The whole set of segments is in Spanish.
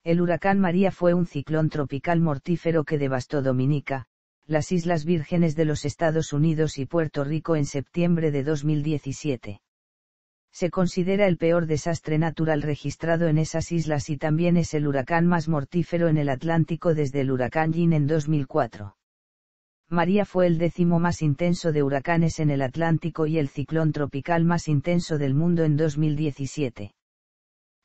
El huracán María fue un ciclón tropical mortífero que devastó Dominica, las Islas Vírgenes de los Estados Unidos y Puerto Rico en septiembre de 2017. Se considera el peor desastre natural registrado en esas islas y también es el huracán más mortífero en el Atlántico desde el huracán Jeanne en 2004. María fue el 10º más intenso de huracanes en el Atlántico y el ciclón tropical más intenso del mundo en 2017.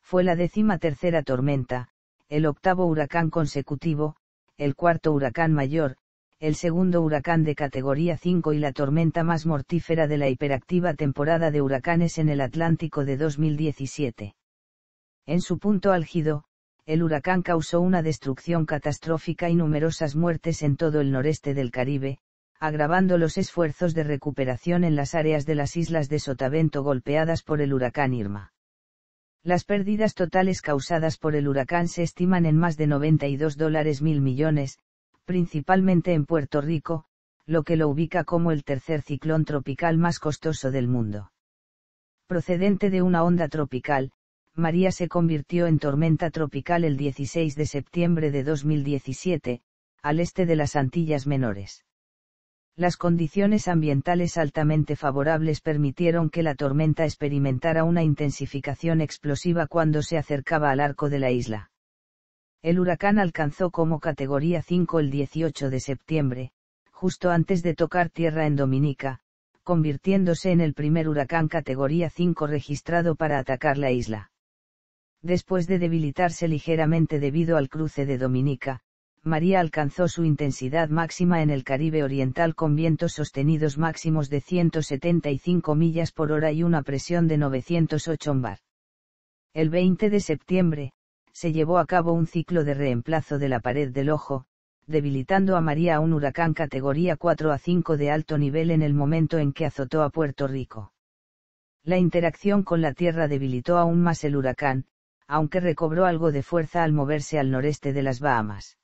Fue la 13ª tormenta, el 8º huracán consecutivo, el 4º huracán mayor, el 2º huracán de categoría 5 y la tormenta más mortífera de la hiperactiva temporada de huracanes en el Atlántico de 2017. En su punto álgido, el huracán causó una destrucción catastrófica y numerosas muertes en todo el noreste del Caribe, agravando los esfuerzos de recuperación en las áreas de las islas de Sotavento golpeadas por el huracán Irma. Las pérdidas totales causadas por el huracán se estiman en más de $92.000 millones, principalmente en Puerto Rico, lo que lo ubica como el tercer ciclón tropical más costoso del mundo. Procedente de una onda tropical, María se convirtió en tormenta tropical el 16 de septiembre de 2017, al este de las Antillas Menores. Las condiciones ambientales altamente favorables permitieron que la tormenta experimentara una intensificación explosiva cuando se acercaba al arco de la isla. El huracán alcanzó como categoría 5 el 18 de septiembre, justo antes de tocar tierra en Dominica, convirtiéndose en el primer huracán categoría 5 registrado para atacar la isla. Después de debilitarse ligeramente debido al cruce de Dominica, María alcanzó su intensidad máxima en el Caribe Oriental con vientos sostenidos máximos de 175 millas por hora y una presión de 908 bar. El 20 de septiembre, se llevó a cabo un ciclo de reemplazo de la pared del Ojo, debilitando a María a un huracán categoría 4 a 5 de alto nivel en el momento en que azotó a Puerto Rico. La interacción con la tierra debilitó aún más el huracán, aunque recobró algo de fuerza al moverse al noreste de las Bahamas.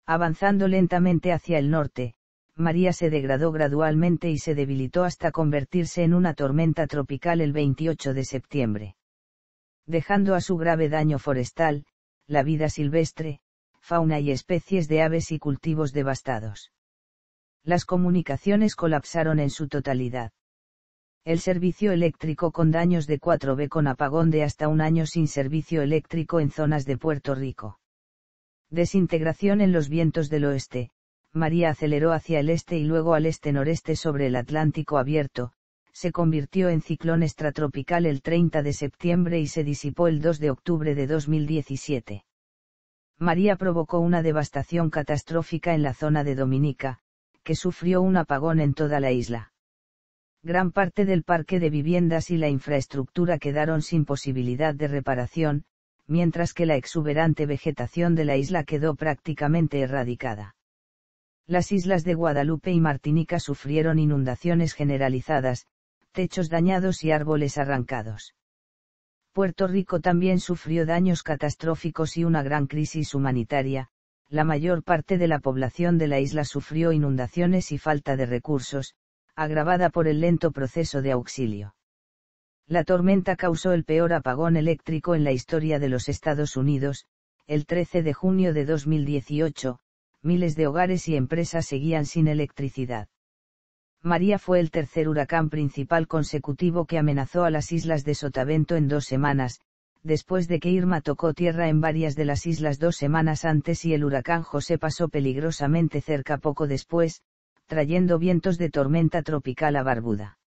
Avanzando lentamente hacia el norte, María se degradó gradualmente y se debilitó hasta convertirse en una tormenta tropical el 28 de septiembre. Dejando a su grave daño forestal, la vida silvestre, fauna y especies de aves y cultivos devastados. Las comunicaciones colapsaron en su totalidad. El servicio eléctrico con daños de 4B con apagón de hasta un año sin servicio eléctrico en zonas de Puerto Rico. Desintegración en los vientos del oeste, María aceleró hacia el este y luego al este-noreste sobre el Atlántico abierto, se convirtió en ciclón extratropical el 30 de septiembre y se disipó el 2 de octubre de 2017. María provocó una devastación catastrófica en la zona de Dominica, que sufrió un apagón en toda la isla. Gran parte del parque de viviendas y la infraestructura quedaron sin posibilidad de reparación, mientras que la exuberante vegetación de la isla quedó prácticamente erradicada. Las islas de Guadalupe y Martinica sufrieron inundaciones generalizadas, techos dañados y árboles arrancados. Puerto Rico también sufrió daños catastróficos y una gran crisis humanitaria, la mayor parte de la población de la isla sufrió inundaciones y falta de recursos, agravada por el lento proceso de auxilio. La tormenta causó el peor apagón eléctrico en la historia de los Estados Unidos, el 13 de junio de 2018, miles de hogares y empresas seguían sin electricidad. María fue el tercer huracán principal consecutivo que amenazó a las islas de Sotavento en 2 semanas, después de que Irma tocó tierra en varias de las islas 2 semanas antes y el huracán José pasó peligrosamente cerca poco después, trayendo vientos de tormenta tropical a Barbuda.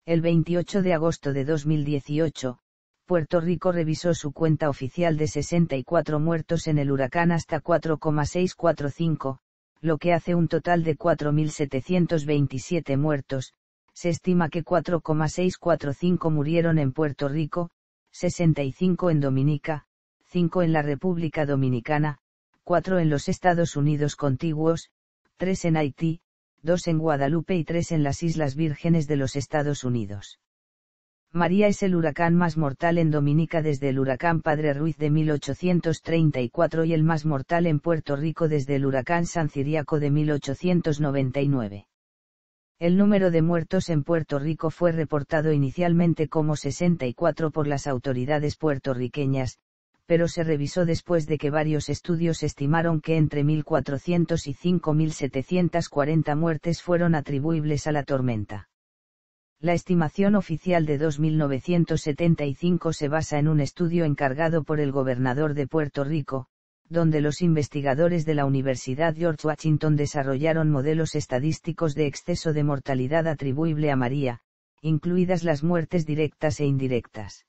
El 28 de agosto de 2018, Puerto Rico revisó su cuenta oficial de 64 muertos en el huracán hasta 4,645, lo que hace un total de 4.727 muertos. Se estima que 4,645 murieron en Puerto Rico, 65 en Dominica, 5 en la República Dominicana, 4 en los Estados Unidos contiguos, 3 en Haití, 2 en Guadalupe y 3 en las Islas Vírgenes de los Estados Unidos. María es el huracán más mortal en Dominica desde el huracán Padre Ruiz de 1834 y el más mortal en Puerto Rico desde el huracán San Ciriaco de 1899. El número de muertos en Puerto Rico fue reportado inicialmente como 64 por las autoridades puertorriqueñas, pero se revisó después de que varios estudios estimaron que entre 1.400 y 5.740 muertes fueron atribuibles a la tormenta. La estimación oficial de 2.975 se basa en un estudio encargado por el gobernador de Puerto Rico, donde los investigadores de la Universidad George Washington desarrollaron modelos estadísticos de exceso de mortalidad atribuible a María, incluidas las muertes directas e indirectas.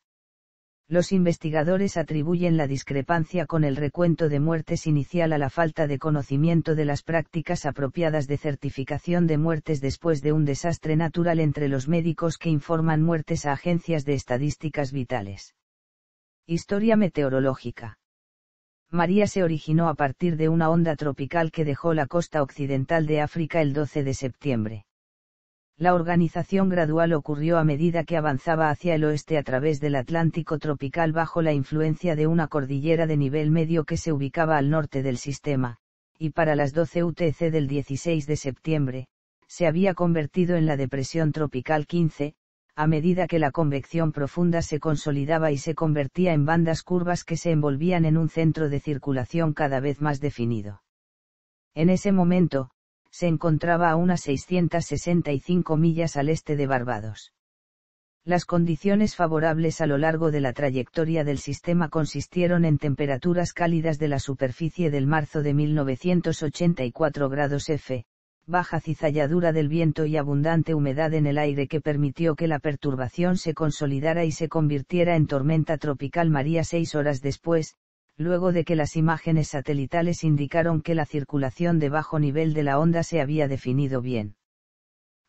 Los investigadores atribuyen la discrepancia con el recuento de muertes inicial a la falta de conocimiento de las prácticas apropiadas de certificación de muertes después de un desastre natural entre los médicos que informan muertes a agencias de estadísticas vitales. Historia meteorológica. María se originó a partir de una onda tropical que dejó la costa occidental de África el 12 de septiembre. La organización gradual ocurrió a medida que avanzaba hacia el oeste a través del Atlántico tropical bajo la influencia de una cordillera de nivel medio que se ubicaba al norte del sistema, y para las 12 UTC del 16 de septiembre, se había convertido en la depresión tropical 15, a medida que la convección profunda se consolidaba y se convertía en bandas curvas que se envolvían en un centro de circulación cada vez más definido. En ese momento, se encontraba a unas 665 millas al este de Barbados. Las condiciones favorables a lo largo de la trayectoria del sistema consistieron en temperaturas cálidas de la superficie del marzo de 1984 grados F, baja cizalladura del viento y abundante humedad en el aire que permitió que la perturbación se consolidara y se convirtiera en tormenta tropical María 6 horas después, luego de que las imágenes satelitales indicaron que la circulación de bajo nivel de la onda se había definido bien.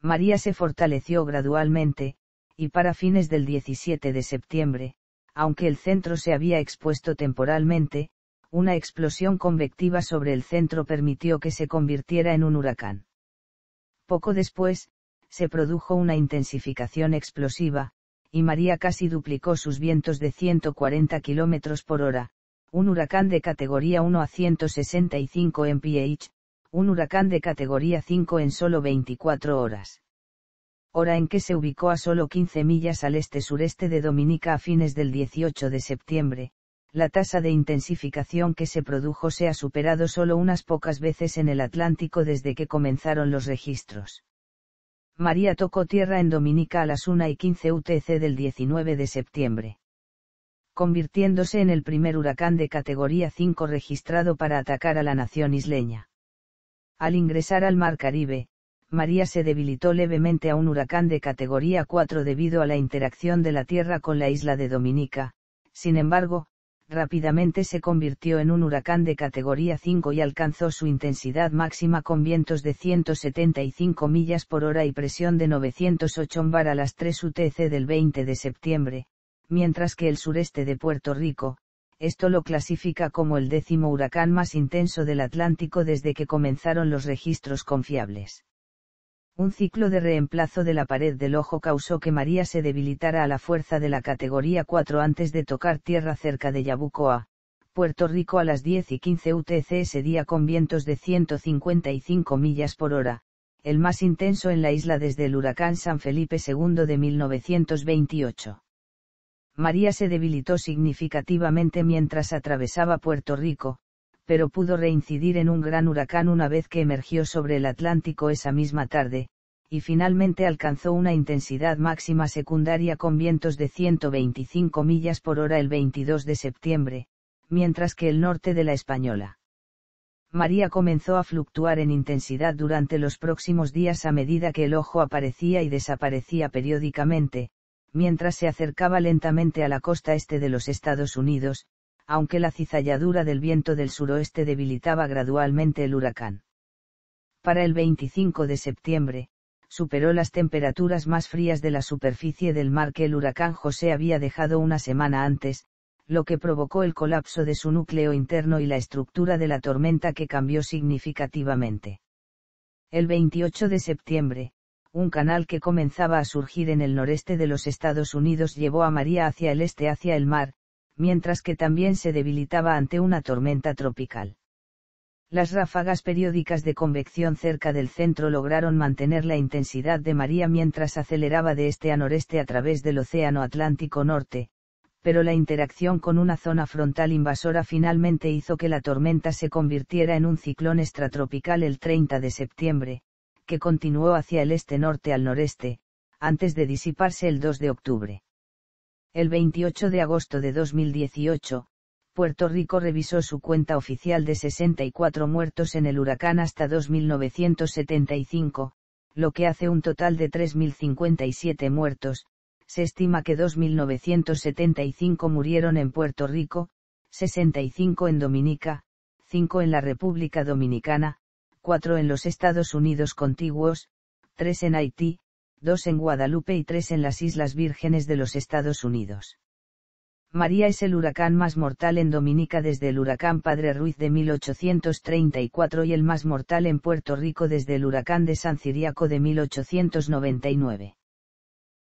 María se fortaleció gradualmente, y para fines del 17 de septiembre, aunque el centro se había expuesto temporalmente, una explosión convectiva sobre el centro permitió que se convirtiera en un huracán. Poco después, se produjo una intensificación explosiva, y María casi duplicó sus vientos de 140 km por hora, un huracán de categoría 1 a 165 mph, un huracán de categoría 5 en solo 24 horas. Hora en que se ubicó a solo 15 millas al este-sureste de Dominica a fines del 18 de septiembre, la tasa de intensificación que se produjo se ha superado solo unas pocas veces en el Atlántico desde que comenzaron los registros. María tocó tierra en Dominica a las 1:15 UTC del 19 de septiembre. Convirtiéndose en el primer huracán de categoría 5 registrado para atacar a la nación isleña. Al ingresar al Mar Caribe, María se debilitó levemente a un huracán de categoría 4 debido a la interacción de la Tierra con la isla de Dominica, sin embargo, rápidamente se convirtió en un huracán de categoría 5 y alcanzó su intensidad máxima con vientos de 175 millas por hora y presión de 908 bar a las 3 UTC del 20 de septiembre, mientras que el sureste de Puerto Rico, esto lo clasifica como el 10º huracán más intenso del Atlántico desde que comenzaron los registros confiables. Un ciclo de reemplazo de la pared del ojo causó que María se debilitara a la fuerza de la categoría 4 antes de tocar tierra cerca de Yabucoa, Puerto Rico a las 10:15 UTC ese día con vientos de 155 millas por hora, el más intenso en la isla desde el huracán San Felipe II de 1928. María se debilitó significativamente mientras atravesaba Puerto Rico, pero pudo reincidir en un gran huracán una vez que emergió sobre el Atlántico esa misma tarde, y finalmente alcanzó una intensidad máxima secundaria con vientos de 125 millas por hora el 22 de septiembre, mientras que el norte de la Española. María comenzó a fluctuar en intensidad durante los próximos días a medida que el ojo aparecía y desaparecía periódicamente, mientras se acercaba lentamente a la costa este de los Estados Unidos, aunque la cizalladura del viento del suroeste debilitaba gradualmente el huracán. Para el 25 de septiembre, superó las temperaturas más frías de la superficie del mar que el huracán José había dejado una semana antes, lo que provocó el colapso de su núcleo interno y la estructura de la tormenta que cambió significativamente. El 28 de septiembre, un canal que comenzaba a surgir en el noreste de los Estados Unidos llevó a María hacia el este hacia el mar, mientras que también se debilitaba ante una tormenta tropical. Las ráfagas periódicas de convección cerca del centro lograron mantener la intensidad de María mientras aceleraba de este a noreste a través del Océano Atlántico Norte, pero la interacción con una zona frontal invasora finalmente hizo que la tormenta se convirtiera en un ciclón extratropical el 30 de septiembre, que continuó hacia el este-norte al noreste, antes de disiparse el 2 de octubre. El 28 de agosto de 2018, Puerto Rico revisó su cuenta oficial de 64 muertos en el huracán hasta 2.975, lo que hace un total de 3.057 muertos. Se estima que 2.975 murieron en Puerto Rico, 65 en Dominica, 5 en la República Dominicana, 4 en los Estados Unidos contiguos, 3 en Haití, 2 en Guadalupe y 3 en las Islas Vírgenes de los Estados Unidos. María es el huracán más mortal en Dominica desde el huracán Padre Ruiz de 1834 y el más mortal en Puerto Rico desde el huracán de San Ciriaco de 1899.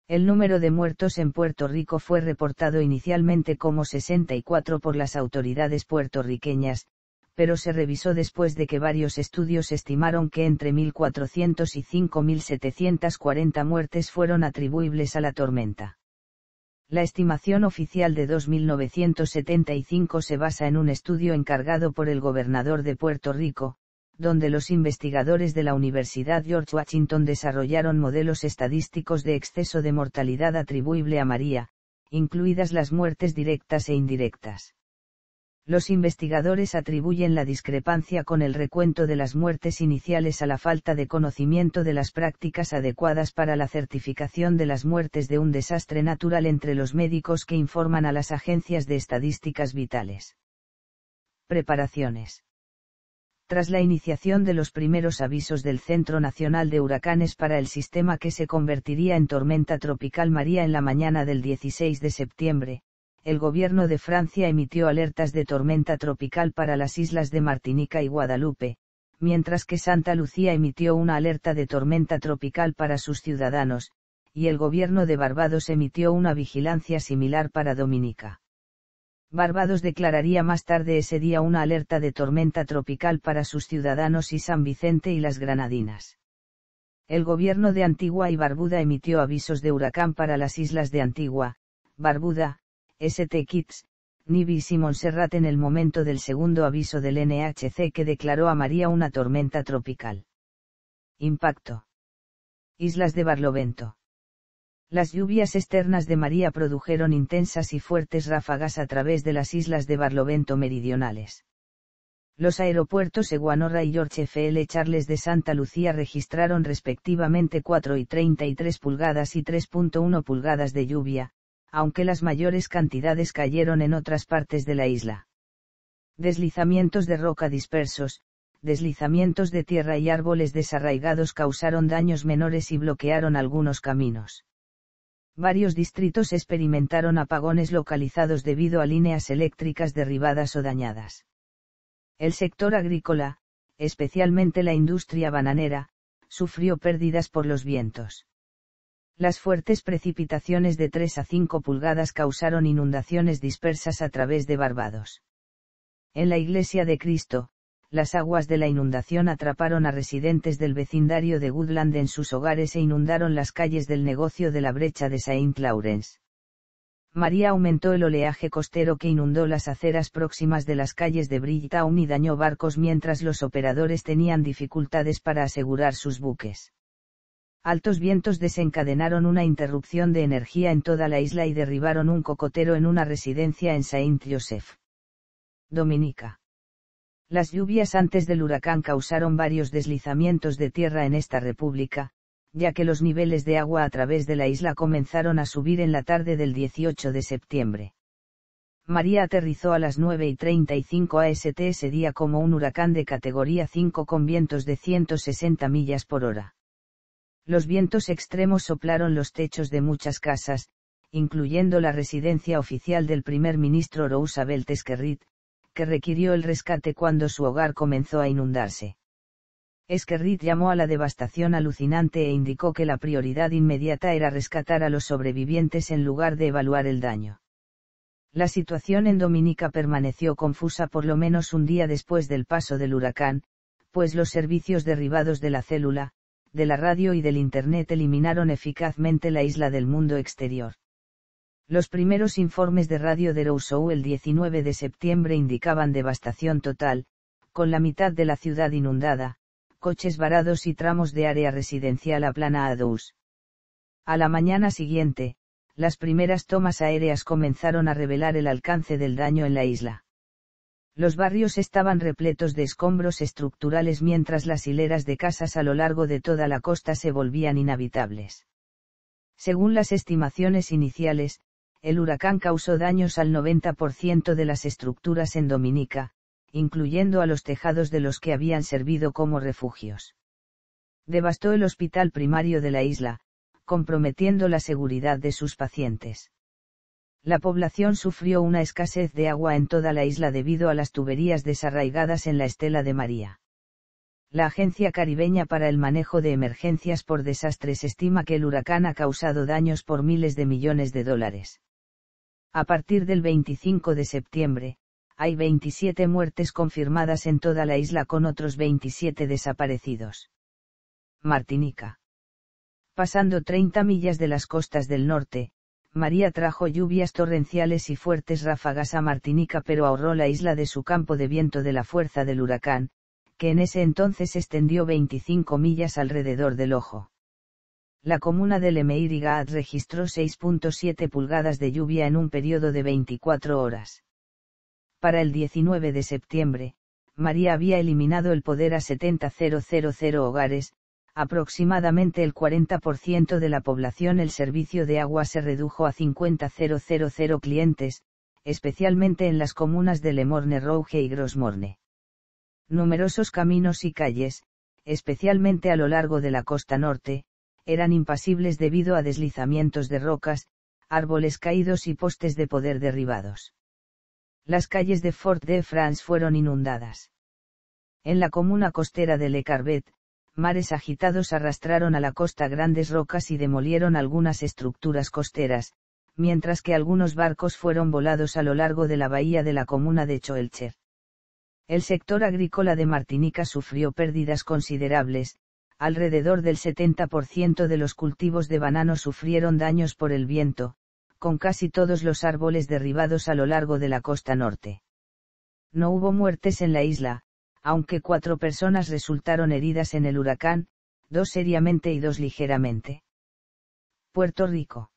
El número de muertos en Puerto Rico fue reportado inicialmente como 64 por las autoridades puertorriqueñas, pero se revisó después de que varios estudios estimaron que entre 1.400 y 5.740 muertes fueron atribuibles a la tormenta. La estimación oficial de 2.975 se basa en un estudio encargado por el gobernador de Puerto Rico, donde los investigadores de la Universidad George Washington desarrollaron modelos estadísticos de exceso de mortalidad atribuible a María, incluidas las muertes directas e indirectas. Los investigadores atribuyen la discrepancia con el recuento de las muertes iniciales a la falta de conocimiento de las prácticas adecuadas para la certificación de las muertes de un desastre natural entre los médicos que informan a las agencias de estadísticas vitales. Preparaciones. Tras la iniciación de los primeros avisos del Centro Nacional de Huracanes para el sistema que se convertiría en tormenta tropical María en la mañana del 16 de septiembre, el gobierno de Francia emitió alertas de tormenta tropical para las islas de Martinica y Guadalupe, mientras que Santa Lucía emitió una alerta de tormenta tropical para sus ciudadanos, y el gobierno de Barbados emitió una vigilancia similar para Dominica. Barbados declararía más tarde ese día una alerta de tormenta tropical para sus ciudadanos y San Vicente y las Granadinas. El gobierno de Antigua y Barbuda emitió avisos de huracán para las islas de Antigua, Barbuda, St. Kitts, Nevis y Montserrat en el momento del segundo aviso del NHC que declaró a María una tormenta tropical. Impacto. Islas de Barlovento. Las lluvias externas de María produjeron intensas y fuertes ráfagas a través de las islas de Barlovento meridionales. Los aeropuertos Eguanorra y George F. L. Charles de Santa Lucía registraron respectivamente 4 y 33 pulgadas y 3.1 pulgadas de lluvia, aunque las mayores cantidades cayeron en otras partes de la isla. Deslizamientos de roca dispersos, deslizamientos de tierra y árboles desarraigados causaron daños menores y bloquearon algunos caminos. Varios distritos experimentaron apagones localizados debido a líneas eléctricas derribadas o dañadas. El sector agrícola, especialmente la industria bananera, sufrió pérdidas por los vientos. Las fuertes precipitaciones de 3 a 5 pulgadas causaron inundaciones dispersas a través de Barbados. En la Iglesia de Cristo, las aguas de la inundación atraparon a residentes del vecindario de Woodland en sus hogares e inundaron las calles del negocio de la brecha de Saint Lawrence. María aumentó el oleaje costero que inundó las aceras próximas de las calles de Bridgetown y dañó barcos mientras los operadores tenían dificultades para asegurar sus buques. Altos vientos desencadenaron una interrupción de energía en toda la isla y derribaron un cocotero en una residencia en Saint Joseph, Dominica. Las lluvias antes del huracán causaron varios deslizamientos de tierra en esta república, ya que los niveles de agua a través de la isla comenzaron a subir en la tarde del 18 de septiembre. María aterrizó a las 9:35 AST ese día como un huracán de categoría 5 con vientos de 160 millas por hora. Los vientos extremos soplaron los techos de muchas casas, incluyendo la residencia oficial del primer ministro Roosevelt Skerrit, que requirió el rescate cuando su hogar comenzó a inundarse. Skerrit llamó a la devastación alucinante e indicó que la prioridad inmediata era rescatar a los sobrevivientes en lugar de evaluar el daño. La situación en Dominica permaneció confusa por lo menos un día después del paso del huracán, pues los servicios derribados de la célula, de la radio y del Internet eliminaron eficazmente la isla del mundo exterior. Los primeros informes de Radio de Rousseau el 19 de septiembre indicaban devastación total, con la mitad de la ciudad inundada, coches varados y tramos de área residencial aplanados. A la mañana siguiente, las primeras tomas aéreas comenzaron a revelar el alcance del daño en la isla. Los barrios estaban repletos de escombros estructurales mientras las hileras de casas a lo largo de toda la costa se volvían inhabitables. Según las estimaciones iniciales, el huracán causó daños al 90% de las estructuras en Dominica, incluyendo a los tejados de los que habían servido como refugios. Devastó el hospital primario de la isla, comprometiendo la seguridad de sus pacientes. La población sufrió una escasez de agua en toda la isla debido a las tuberías desarraigadas en la Estela de María. La Agencia Caribeña para el Manejo de Emergencias por Desastres estima que el huracán ha causado daños por miles de millones de dólares. A partir del 25 de septiembre, hay 27 muertes confirmadas en toda la isla con otros 27 desaparecidos. Martinica. Pasando 30 millas de las costas del norte, María trajo lluvias torrenciales y fuertes ráfagas a Martinica pero ahorró la isla de su campo de viento de la fuerza del huracán, que en ese entonces extendió 25 millas alrededor del ojo. La comuna de Lemeirigaat registró 6.7 pulgadas de lluvia en un periodo de 24 horas. Para el 19 de septiembre, María había eliminado el poder a 70.000 hogares, aproximadamente el 40% de la población. El servicio de agua se redujo a 50.000 clientes, especialmente en las comunas de Le Morne Rouge y Gros Morne. Numerosos caminos y calles, especialmente a lo largo de la costa norte, eran impasibles debido a deslizamientos de rocas, árboles caídos y postes de poder derribados. Las calles de Fort-de-France fueron inundadas. En la comuna costera de Le Carbet, mares agitados arrastraron a la costa grandes rocas y demolieron algunas estructuras costeras, mientras que algunos barcos fueron volados a lo largo de la bahía de la comuna de Choelcher. El sector agrícola de Martinica sufrió pérdidas considerables, alrededor del 70% de los cultivos de banano sufrieron daños por el viento, con casi todos los árboles derribados a lo largo de la costa norte. No hubo muertes en la isla, aunque 4 personas resultaron heridas en el huracán, 2 seriamente y 2 ligeramente. Puerto Rico.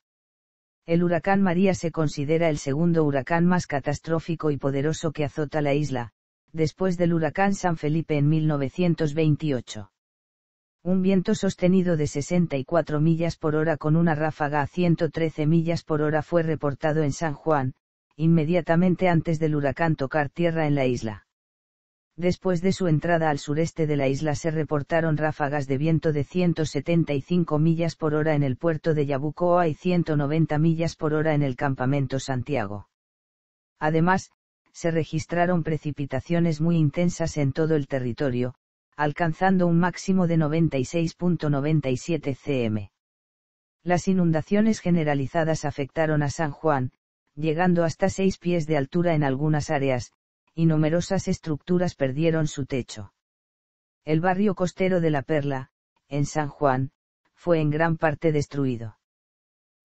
El huracán María se considera el segundo huracán más catastrófico y poderoso que azota la isla, después del huracán San Felipe en 1928. Un viento sostenido de 64 millas por hora con una ráfaga a 113 millas por hora fue reportado en San Juan, inmediatamente antes del huracán tocar tierra en la isla. Después de su entrada al sureste de la isla se reportaron ráfagas de viento de 175 millas por hora en el puerto de Yabucoa y 190 millas por hora en el campamento Santiago. Además, se registraron precipitaciones muy intensas en todo el territorio, alcanzando un máximo de 96.97 cm. Las inundaciones generalizadas afectaron a San Juan, llegando hasta 6 pies de altura en algunas áreas, y numerosas estructuras perdieron su techo. El barrio costero de La Perla, en San Juan, fue en gran parte destruido.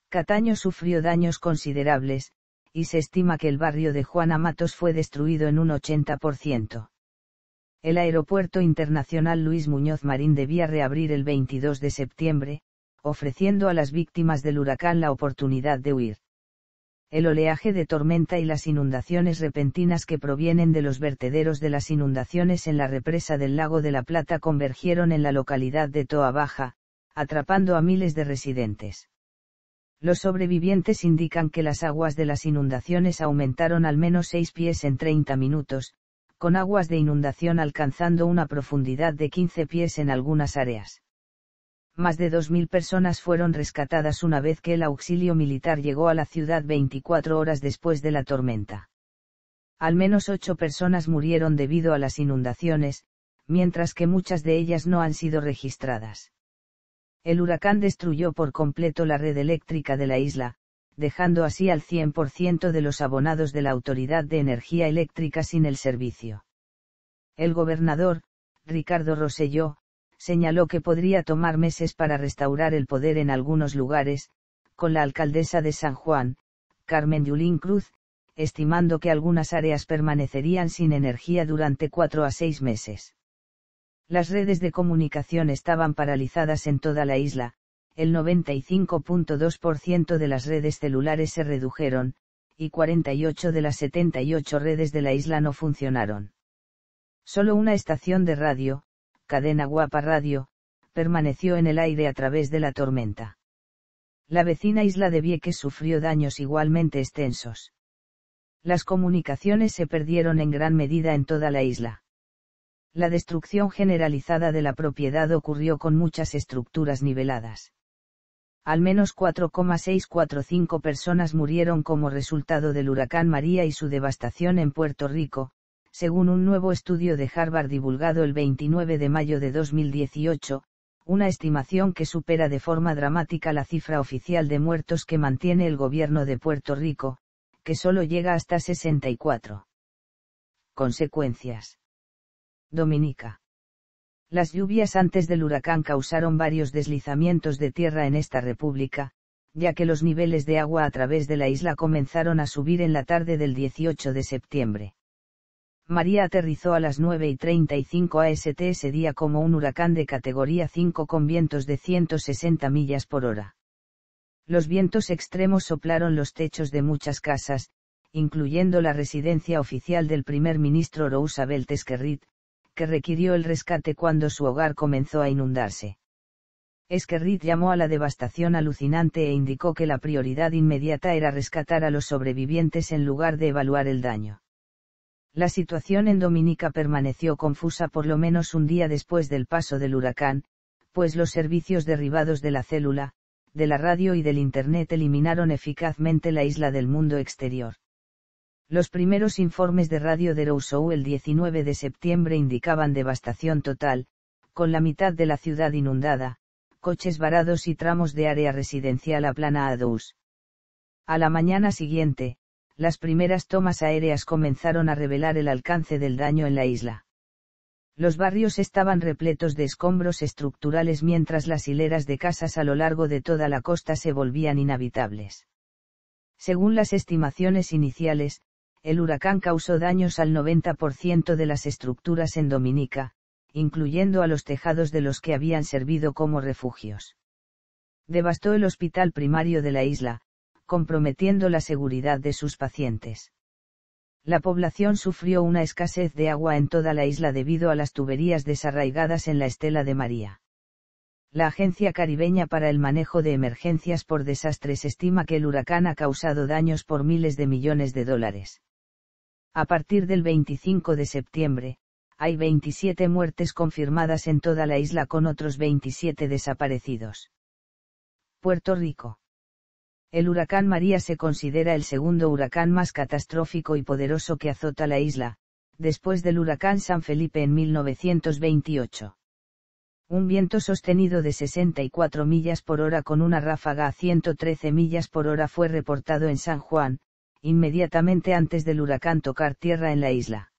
Cataño sufrió daños considerables, y se estima que el barrio de Juana Matos fue destruido en un 80%. El Aeropuerto Internacional Luis Muñoz Marín debía reabrir el 22 de septiembre, ofreciendo a las víctimas del huracán la oportunidad de huir. El oleaje de tormenta y las inundaciones repentinas que provienen de los vertederos de las inundaciones en la represa del Lago de la Plata convergieron en la localidad de Toa Baja, atrapando a miles de residentes. Los sobrevivientes indican que las aguas de las inundaciones aumentaron al menos 6 pies en 30 minutos, con aguas de inundación alcanzando una profundidad de 15 pies en algunas áreas. Más de 2.000 personas fueron rescatadas una vez que el auxilio militar llegó a la ciudad 24 horas después de la tormenta. Al menos 8 personas murieron debido a las inundaciones, mientras que muchas de ellas no han sido registradas. El huracán destruyó por completo la red eléctrica de la isla, dejando así al 100% de los abonados de la Autoridad de Energía Eléctrica sin el servicio. El gobernador, Ricardo Rosselló, señaló que podría tomar meses para restaurar el poder en algunos lugares, con la alcaldesa de San Juan, Carmen Yulín Cruz, estimando que algunas áreas permanecerían sin energía durante 4 a 6 meses. Las redes de comunicación estaban paralizadas en toda la isla, el 95.2% de las redes celulares se redujeron, y 48 de las 78 redes de la isla no funcionaron. Solo una estación de radio, Cadena Guapa Radio, permaneció en el aire a través de la tormenta. La vecina isla de Vieques sufrió daños igualmente extensos. Las comunicaciones se perdieron en gran medida en toda la isla. La destrucción generalizada de la propiedad ocurrió con muchas estructuras niveladas. Al menos 4,645 personas murieron como resultado del huracán María y su devastación en Puerto Rico, según un nuevo estudio de Harvard divulgado el 29 de mayo de 2018, una estimación que supera de forma dramática la cifra oficial de muertos que mantiene el gobierno de Puerto Rico, que solo llega hasta 64. Consecuencias. Dominica. Las lluvias antes del huracán causaron varios deslizamientos de tierra en esta república, ya que los niveles de agua a través de la isla comenzaron a subir en la tarde del 18 de septiembre. María aterrizó a las 9:35 AST ese día como un huracán de categoría 5 con vientos de 160 millas por hora. Los vientos extremos soplaron los techos de muchas casas, incluyendo la residencia oficial del primer ministro Roosevelt Skerrit, que requirió el rescate cuando su hogar comenzó a inundarse. Skerrit llamó a la devastación alucinante e indicó que la prioridad inmediata era rescatar a los sobrevivientes en lugar de evaluar el daño. La situación en Dominica permaneció confusa por lo menos un día después del paso del huracán, pues los servicios derribados de la célula, de la radio y del Internet eliminaron eficazmente la isla del mundo exterior. Los primeros informes de radio de Rousseau el 19 de septiembre indicaban devastación total, con la mitad de la ciudad inundada, coches varados y tramos de área residencial aplanados. A la mañana siguiente, las primeras tomas aéreas comenzaron a revelar el alcance del daño en la isla. Los barrios estaban repletos de escombros estructurales mientras las hileras de casas a lo largo de toda la costa se volvían inhabitables. Según las estimaciones iniciales, el huracán causó daños al 90% de las estructuras en Dominica, incluyendo a los tejados de los que habían servido como refugios. Devastó el hospital primario de la isla, comprometiendo la seguridad de sus pacientes. La población sufrió una escasez de agua en toda la isla debido a las tuberías desarraigadas en la Estela de María. La Agencia Caribeña para el Manejo de Emergencias por Desastres estima que el huracán ha causado daños por miles de millones de dólares. A partir del 25 de septiembre, hay 27 muertes confirmadas en toda la isla con otros 27 desaparecidos. Puerto Rico. El huracán María se considera el segundo huracán más catastrófico y poderoso que azota la isla, después del huracán San Felipe en 1928. Un viento sostenido de 64 millas por hora con una ráfaga a 113 millas por hora fue reportado en San Juan, inmediatamente antes del huracán tocar tierra en la isla.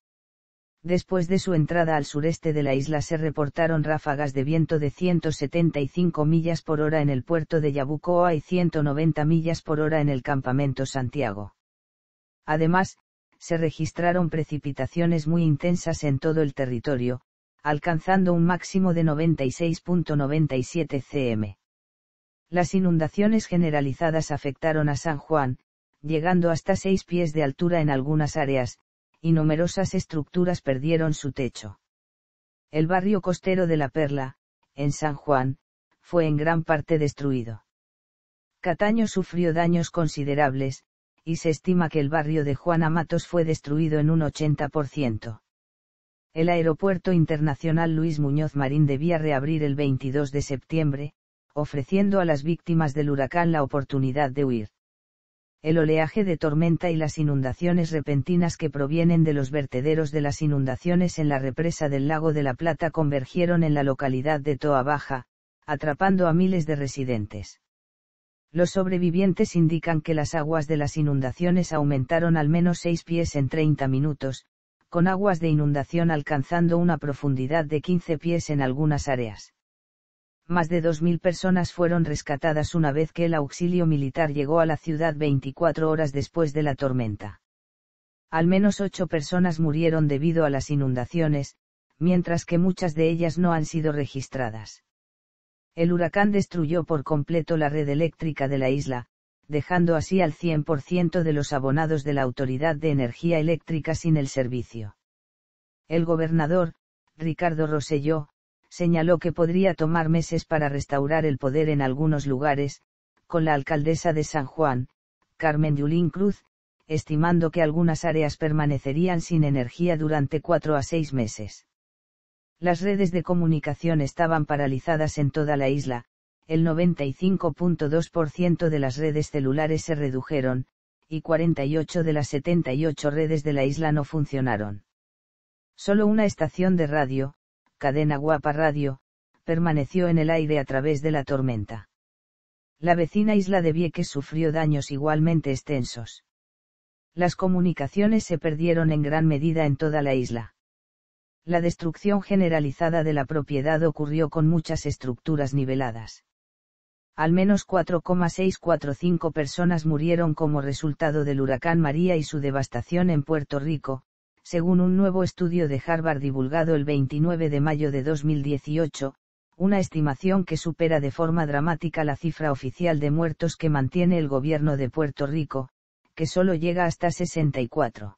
Después de su entrada al sureste de la isla se reportaron ráfagas de viento de 175 millas por hora en el puerto de Yabucoa y 190 millas por hora en el campamento Santiago. Además, se registraron precipitaciones muy intensas en todo el territorio, alcanzando un máximo de 96.97 cm. Las inundaciones generalizadas afectaron a San Juan, llegando hasta 6 pies de altura en algunas áreas, y numerosas estructuras perdieron su techo. El barrio costero de La Perla, en San Juan, fue en gran parte destruido. Cataño sufrió daños considerables, y se estima que el barrio de Juana Matos fue destruido en un 80%. El Aeropuerto Internacional Luis Muñoz Marín debía reabrir el 22 de septiembre, ofreciendo a las víctimas del huracán la oportunidad de huir. El oleaje de tormenta y las inundaciones repentinas que provienen de los vertederos de las inundaciones en la represa del Lago de la Plata convergieron en la localidad de Toa Baja, atrapando a miles de residentes. Los sobrevivientes indican que las aguas de las inundaciones aumentaron al menos 6 pies en 30 minutos, con aguas de inundación alcanzando una profundidad de 15 pies en algunas áreas. más de 2.000 personas fueron rescatadas una vez que el auxilio militar llegó a la ciudad 24 horas después de la tormenta. Al menos 8 personas murieron debido a las inundaciones, mientras que muchas de ellas no han sido registradas. El huracán destruyó por completo la red eléctrica de la isla, dejando así al 100% de los abonados de la Autoridad de Energía Eléctrica sin el servicio. El gobernador, Ricardo Rosselló, señaló que podría tomar meses para restaurar el poder en algunos lugares, con la alcaldesa de San Juan, Carmen Yulín Cruz, estimando que algunas áreas permanecerían sin energía durante 4 a 6 meses. Las redes de comunicación estaban paralizadas en toda la isla, el 95.2% de las redes celulares se redujeron, y 48 de las 78 redes de la isla no funcionaron. Solo una estación de radio, Cadena Guapa Radio, permaneció en el aire a través de la tormenta. La vecina isla de Vieques sufrió daños igualmente extensos. Las comunicaciones se perdieron en gran medida en toda la isla. La destrucción generalizada de la propiedad ocurrió con muchas estructuras niveladas. Al menos 4,645 personas murieron como resultado del huracán María y su devastación en Puerto Rico, según un nuevo estudio de Harvard divulgado el 29 de mayo de 2018, una estimación que supera de forma dramática la cifra oficial de muertos que mantiene el gobierno de Puerto Rico, que solo llega hasta 64.